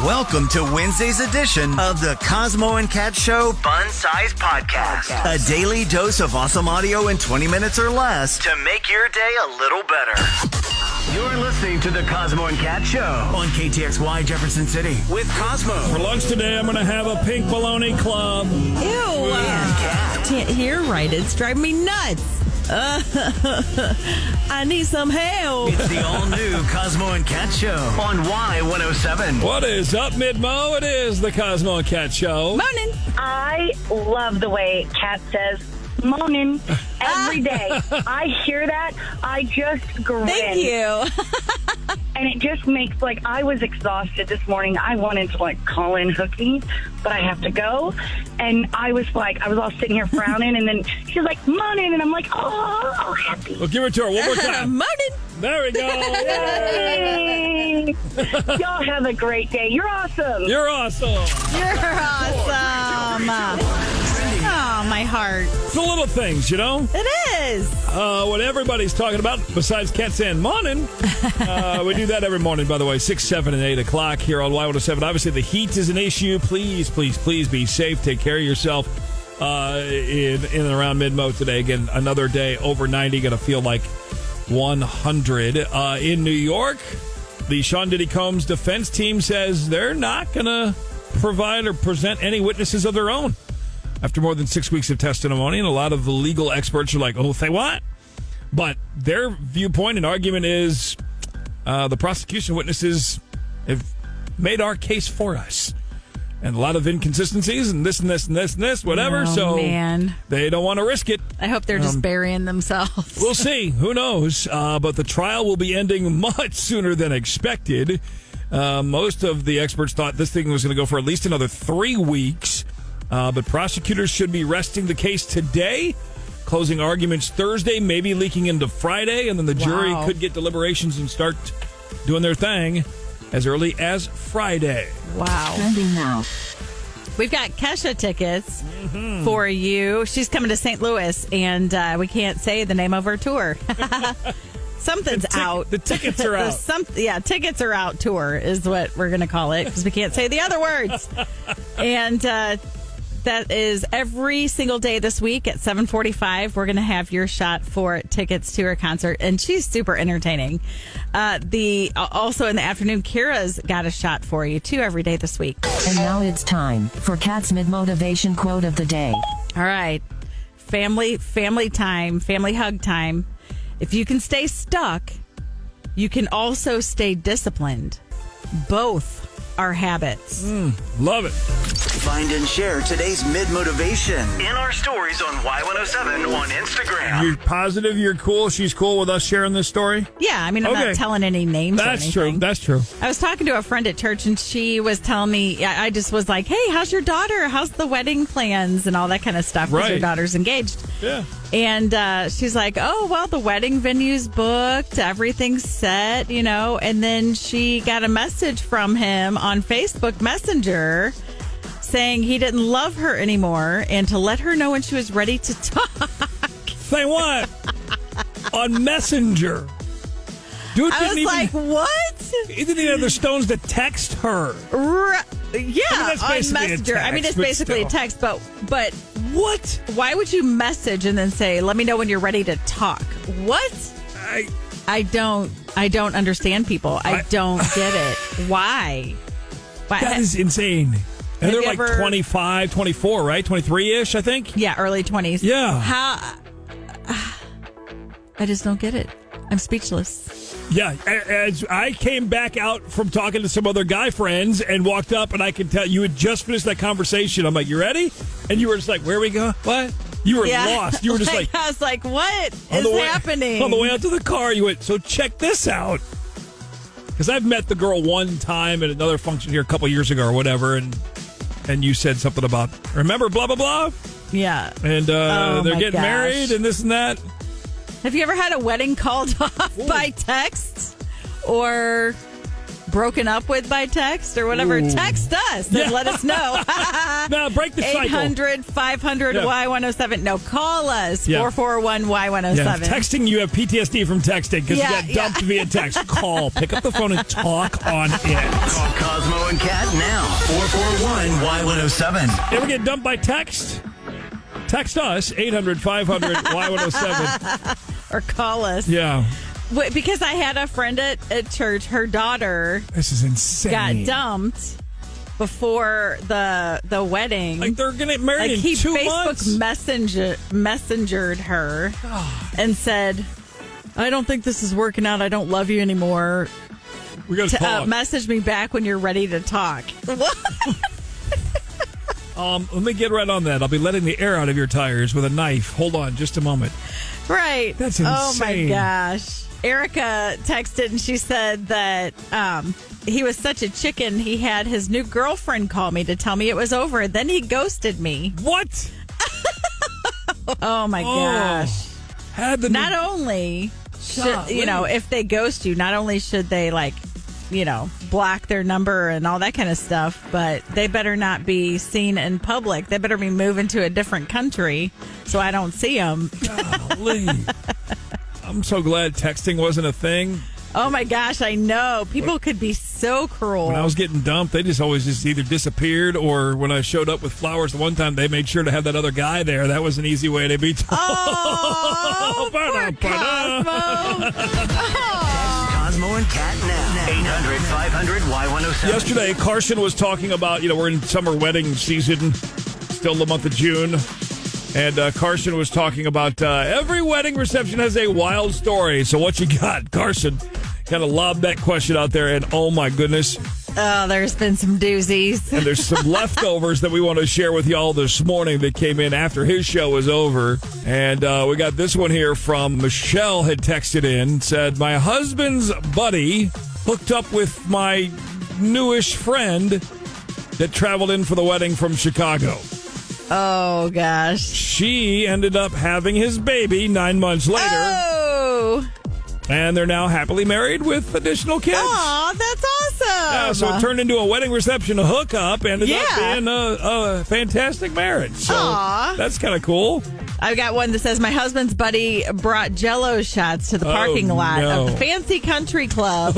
Welcome to Wednesday's edition of the Cosmo and Kat Show Fun Size Podcast. A daily dose of awesome audio in 20 minutes or less to make your day a little better. You're listening to the Cosmo and Kat Show on KTXY Jefferson City with Cosmo. For lunch today, I'm going to have a pink bologna club. Ew. And Kat. Can't hear right. It's driving me nuts. I need some help. It's the all-new Cosmo and Kat Show on Y107. What is up, Mid-Mo? It is the Cosmo and Kat Show. Morning. I love the way Kat says morning every day. I hear that. I just grin. Thank you. And it just makes, I was exhausted this morning. I wanted to, call in Hookie, but I have to go. And I was all sitting here frowning, and then she's like, morning, and I'm like, oh, happy. Well, give it to her one more time. Morning. There we go. Yay! Y'all have a great day. You're awesome. You're awesome. You're awesome. Oh, my heart. It's the little things, you know? It is. What everybody's talking about, besides Kat saying morning. We do that every morning, by the way, 6, 7, and 8 o'clock here on Y107. Obviously, the heat is an issue. Please, please, please be safe. Take care of yourself in and around Mid-Mo today. Again, another day over 90. Going to feel like 100. In New York, the Sean Diddy Combs defense team says they're not going to provide or present any witnesses of their own after more than 6 weeks of testimony. And a lot of the legal experts are like, oh, say what? But their viewpoint and argument is the prosecution witnesses have made our case for us. And a lot of inconsistencies and this and this and this and this, whatever. Oh, so man. They don't want to risk it. I hope they're just burying themselves. We'll see. Who knows? But the trial will be ending much sooner than expected. Most of the experts thought this thing was going to go for at least another 3 weeks. But prosecutors should be resting the case today. Closing arguments Thursday, maybe leaking into Friday. And then the jury could get deliberations and start doing their thing as early as Friday. Wow. Trending now. We've got Kesha tickets for you. She's coming to St. Louis, and we can't say the name of her tour. Something's out. The tickets are out. Tickets are out tour is what we're going to call it because we can't say the other words. And that is every single day this week at 7:45. We're going to have your shot for tickets to her concert, and she's super entertaining. Also in the afternoon, Kira's got a shot for you too every day this week. And now it's time for Kat's mid-motivation quote of the day. All right, family time, family hug time. If you can stay stuck, you can also stay disciplined. Both are habits. Love it. Find and share today's mid-motivation in our stories on Y107 on Instagram. You're positive you're cool? She's cool with us sharing this story? Yeah, I mean, I'm not telling any names or anything. That's true. I was talking to a friend at church, and she was telling me, I just was like, hey, how's your daughter? How's the wedding plans and all that kind of stuff? Because your daughter's engaged. Yeah. And she's like, oh, well, the wedding venue's booked. Everything's set, And then she got a message from him on Facebook Messenger saying he didn't love her anymore and to let her know when she was ready to talk. Say what? On Messenger. Dude I was like, what? He didn't even have the stones to text her. That's on Messenger. Text, it's basically a text, but what? Why would you message and then say, let me know when you're ready to talk? What? I don't understand people. I don't get it. Why? That is insane. And they're like 25, 24, right? 23-ish, I think? Yeah, early 20s. Yeah. How? I just don't get it. I'm speechless. Yeah, as I came back out from talking to some other guy friends and walked up, and I could tell you had just finished that conversation. I'm like, you ready? And you were just like, where we go? What? You were lost. You were just like I was like, what is happening? On the way out to the car, you went, so check this out. Because I've met the girl one time at another function here a couple years ago or whatever, and you said something about, remember blah, blah, blah? Yeah. And they're getting married and this and that. Have you ever had a wedding called off by text or broken up with by text or whatever, text us and let us know. Now, break the cycle. 800-500-Y107. No, call us. Yeah. 441-Y107. Yeah, texting, you have PTSD from texting because you got dumped via text. Call. Pick up the phone and talk on it. Call Cosmo and Kat now. 441-Y107. Ever get dumped by text? Text us, 800-500-Y107. Or call us. Yeah. Because I had a friend at church, her daughter This is insane. got dumped before the wedding. Like they're going to get married in he 2 Facebook months? messengered her and said, I don't think this is working out. I don't love you anymore. We got to talk. Message me back when you're ready to talk. What? Let me get right on that. I'll be letting the air out of your tires with a knife. Hold on just a moment. Right. That's Oh, my insane. gosh. Erica texted and she said that he was such a chicken. He had his new girlfriend call me to tell me it was over. Then he ghosted me. What? Oh, my gosh. Had the Not only should, if they ghost you, not only should they block their number and all that kind of stuff, but they better not be seen in public. They better be moving to a different country so I don't see them. Golly. I'm so glad texting wasn't a thing. Oh my gosh, I know. People could be so cruel. When I was getting dumped, they always either disappeared, or when I showed up with flowers the one time, they made sure to have that other guy there. That was an easy way to be told. Oh, poor Cosmo. Cosmo and Kat now. 800-500-Y107. Yesterday, Carson was talking about, we're in summer wedding season, still the month of June. And Carson was talking about every wedding reception has a wild story. So what you got, Carson? Kind of lobbed that question out there, and oh my goodness. Oh, there's been some doozies. And there's some leftovers that we want to share with y'all this morning that came in after his show was over. And we got this one here from Michelle had texted in, said, my husband's buddy hooked up with my newish friend that traveled in for the wedding from Chicago. Oh, gosh. She ended up having his baby 9 months later. Oh. And they're now happily married with additional kids. Aw, that's awesome. Yeah, so it turned into a wedding reception, a hookup, ended up Yeah. being a fantastic marriage. So Aw. that's kind of cool. I've got one that says my husband's buddy brought jello shots to the parking lot of the Fancy Country Club.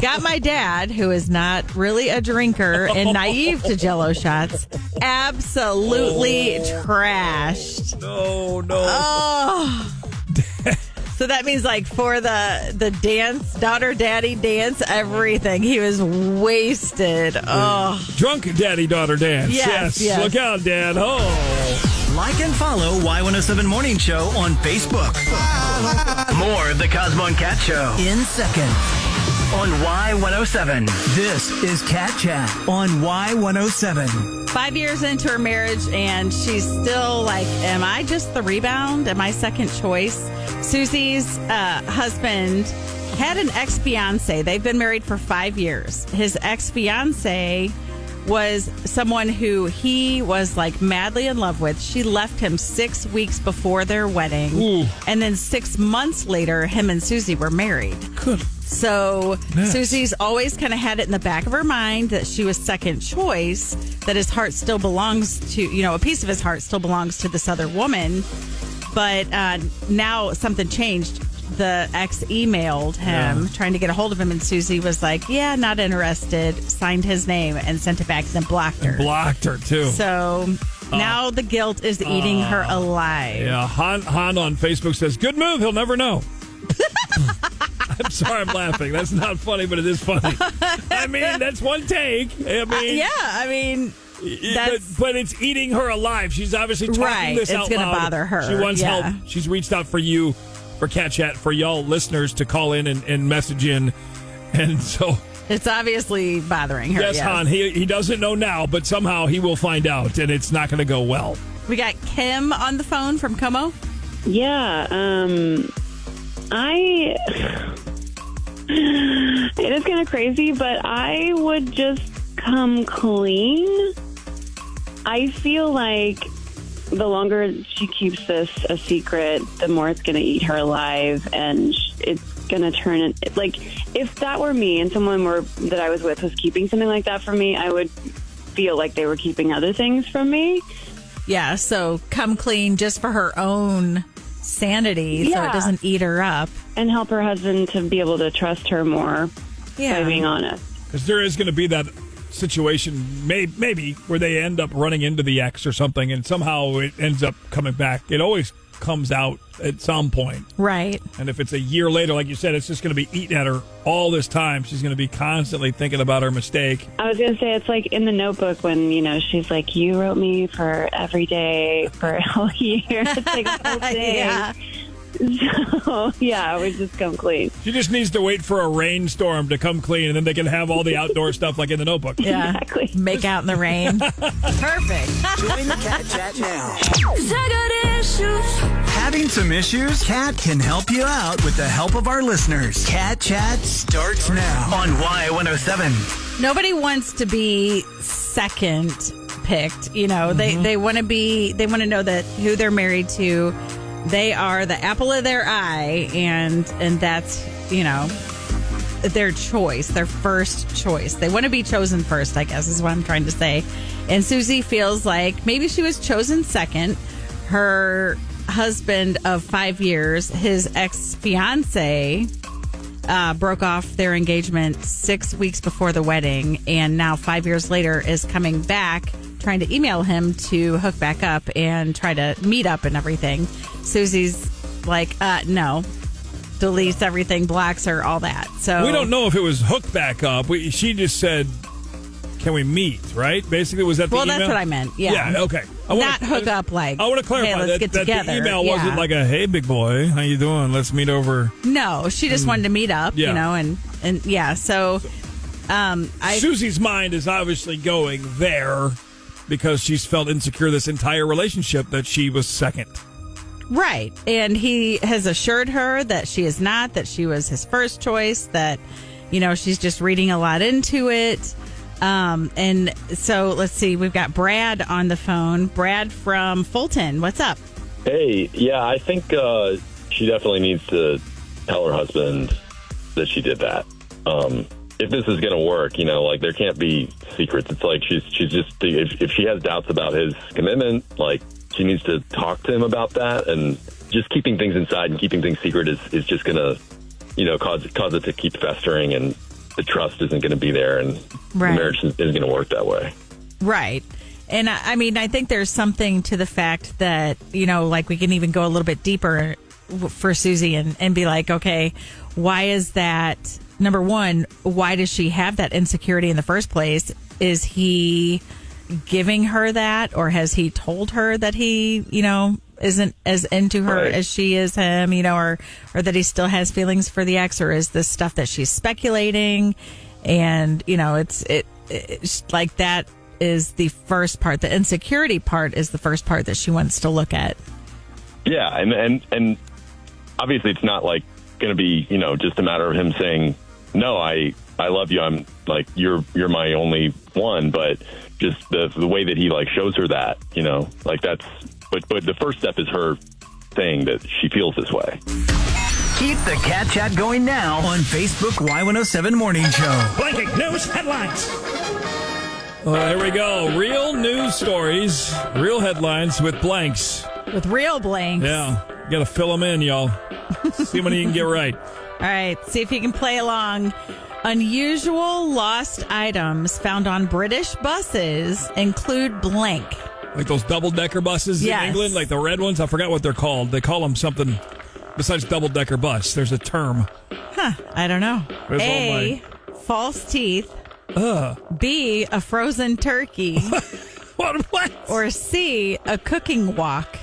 Got my dad, who is not really a drinker and naive to jello shots, absolutely trashed. No. Oh. So that means for the dance, daughter-daddy dance, everything. He was wasted. Oh. Drunk daddy-daughter dance. Yes. Look out, Dad. Oh. Like and follow Y107 Morning Show on Facebook. More of the Cosmo and Kat Show in seconds on Y107. This is Kat Chat on Y107. 5 years into her marriage, and she's still like, am I just the rebound? Am I second choice? Susie's husband had an ex-fiance. They've been married for 5 years. His ex-fiance was someone who he was madly in love with. She left him 6 weeks before their wedding. Ooh. And then 6 months later, him and Susie were married. Good. So Yes. Susie's always kind of had it in the back of her mind that she was second choice, that his heart still belongs to, a piece of his heart still belongs to this other woman. But now something changed. The ex emailed him trying to get a hold of him, and Susie was like, yeah, not interested, signed his name and sent it back and then blocked her. Blocked her, too. So now the guilt is eating her alive. Yeah, Han on Facebook says, good move, he'll never know. I'm sorry I'm laughing. That's not funny, but it is funny. I mean, that's one take. I mean, but it's eating her alive. She's obviously talking this out loud. It's going to bother her. She wants help. She's reached out for you, for Cat Chat, for y'all listeners to call in and message in. And so it's obviously bothering her. Yes, Han. He doesn't know now, but somehow he will find out, and it's not going to go well. We got Kim on the phone from Como. Yeah, it is kind of crazy, but I would just come clean. I feel like the longer she keeps this a secret, the more it's going to eat her alive, and going to turn it. Like, if that were me and someone that I was with was keeping something like that from me, I would feel like they were keeping other things from me. Yeah, so come clean just for her own sanity so it doesn't eat her up. And help her husband to be able to trust her more by being honest. Because there is going to be that situation, maybe, where they end up running into the ex or something, and somehow it ends up coming back. It always comes out at some point. Right. And if it's a year later, like you said, it's just going to be eating at her all this time. She's going to be constantly thinking about her mistake. I was going to say, it's like in the Notebook when, she's like, you wrote me for every day for a whole year. It's like a whole thing. Yeah. So, I would just come clean. She just needs to wait for a rainstorm to come clean, and then they can have all the outdoor stuff like in the Notebook. Yeah. Exactly. Make out in the rain. Perfect. Join the Cat Chat now. 'Cause I got issues. Having some issues? Cat can help you out with the help of our listeners. Cat Chat starts now on Y107. Nobody wants to be second picked. They want to know that who they're married to, they are the apple of their eye, and that's, their choice, their first choice. They want to be chosen first, I guess is what I'm trying to say. And Susie feels like maybe she was chosen second. Her husband of 5 years, his ex-fiance, broke off their engagement 6 weeks before the wedding, and now 5 years later is coming back, trying to email him to hook back up and try to meet up and everything. Susie's like, no, deletes everything, blocks her, all that. So we don't know if it was hooked back up. She just said, can we meet, right? Basically, was that the email? Well, that's what I meant. Yeah. Okay. Not hook up like, I want to clarify hey, let's get that together. The email wasn't like a, hey, big boy, how you doing? Let's meet over. No, she just wanted to meet up, and yeah. So Susie's mind is obviously going there because she's felt insecure this entire relationship that she was second. Right. And he has assured her that she is not, that she was his first choice, that, she's just reading a lot into it. And so let's see, we've got Brad on the phone. Brad from Fulton. What's up? Hey, yeah, I think she definitely needs to tell her husband that she did that. If this is going to work, there can't be secrets. It's like she's just, if she has doubts about his commitment, she needs to talk to him about that, and just keeping things inside and keeping things secret is just going to, cause it to keep festering, and the trust isn't going to be there, and the marriage isn't going to work that way. Right. And I think there's something to the fact that, we can even go a little bit deeper for Susie and be like, okay, why is that? Number one, why does she have that insecurity in the first place? Is he giving her that, or has he told her that he, isn't as into her as she is him, or that he still has feelings for the ex, or is this stuff that she's speculating? And, it's like that is the first part. The insecurity part is the first part that she wants to look at. Yeah. And obviously it's not going to be, just a matter of him saying, no, I love you. I'm you're my only one, but just the way that he shows her that, that's, but the first step is her saying that she feels this way. Keep the Cat Chat going now on Facebook Y107 Morning Show. Blanket news headlines. Here we go. Real news stories, real headlines with blanks. With real blanks. Yeah. You got to fill them in, y'all. See how many you can get right. All right. See if you can play along. Unusual lost items found on British buses include blank. Like those double-decker buses in England, like the red ones. I forgot what they're called. They call them something besides double-decker bus. There's a term. I don't know. Where's A, false teeth. B, a frozen turkey. What? Or C, a cooking walk.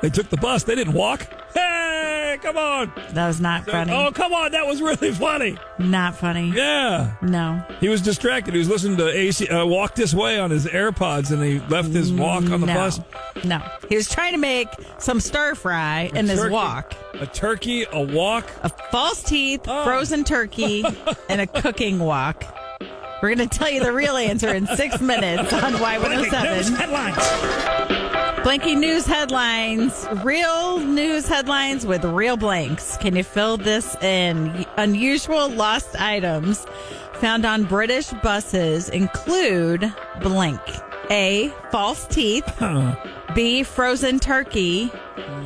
They took the bus. They didn't walk. Hey, come on. That was not funny. Oh, come on. That was really funny. Not funny. Yeah. No. He was distracted. He was listening to AC, Walk This Way on his AirPods, and he left his walk on the bus. No. He was trying to make some stir fry in his walk. A turkey, a walk. A false teeth, frozen turkey, and a cooking walk. We're going to tell you the real answer in 6 minutes on Y107. Headlines. Blanking news headlines. Real news headlines with real blanks. Can you fill this in? Unusual lost items found on British buses include blank. A, false teeth. B, frozen turkey.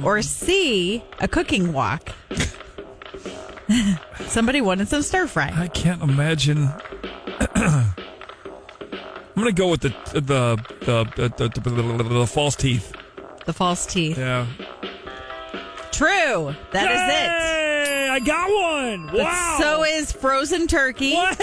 Or C, a cooking wok. Somebody wanted some stir fry. I can't imagine. I'm going to go with the false teeth. The false teeth. Yeah. True. That is it. Hey, I got one. But Wow. so is frozen turkey. What?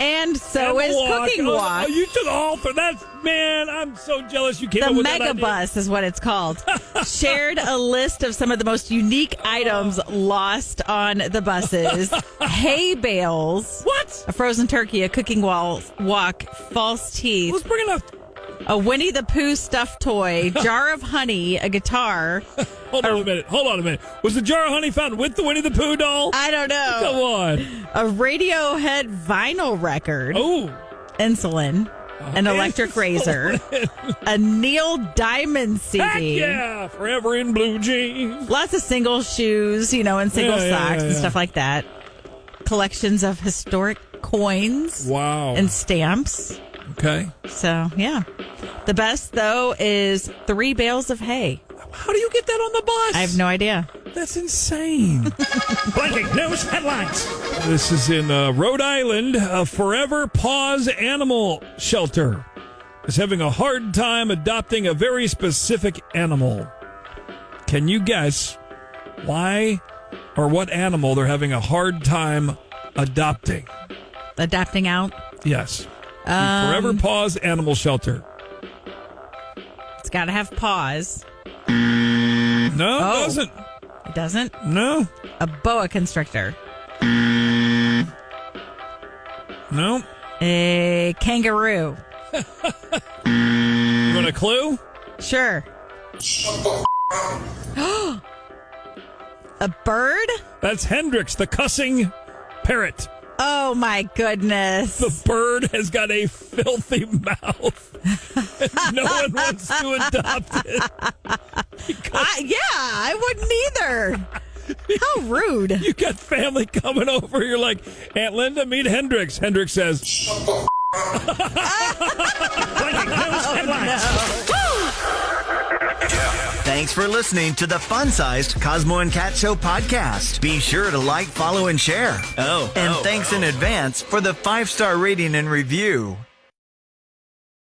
And so is cooking wok. Oh, you took all for that. Man, I'm so jealous you came The up with that Mega idea. Bus is what it's called. Shared a list of some of the most unique items lost on the buses. Hay bales. What? A frozen turkey, a cooking wok, false teeth. Let's bring enough. A Winnie the Pooh stuffed toy, jar of honey, a guitar. Hold on a minute. Was the jar of honey found with the Winnie the Pooh doll? I don't know. Come on. A Radiohead vinyl record. Oh. Insulin. An electric razor. A Neil Diamond CD. Heck yeah. Forever in blue jeans. Lots of single shoes, and single socks and yeah. stuff like that. Collections of historic coins. Wow. And stamps. Okay. So, yeah. The best, though, is 3 bales of hay. How do you get that on the bus? I have no idea. That's insane. Blanking news headlines. This is in Rhode Island. A Forever Paws animal shelter is having a hard time adopting a very specific animal. Can you guess why or what animal they're having a hard time adopting? Adopting out? Yes. The Forever Paws animal shelter. It's got to have paws. No, it doesn't. It doesn't? No. A boa constrictor. No. A kangaroo. You want a clue? Sure. A bird? That's Hendrix, the cussing parrot. Oh, my goodness. The bird has got a filthy mouth. And no one wants to adopt it. I wouldn't either. How rude. You got family coming over. You're like, Aunt Linda, meet Hendrix. Hendrix says, Thanks for listening to the fun-sized Cosmo and Kat Show podcast. Be sure to like, follow, and share. And thanks in advance for the 5-star rating and review.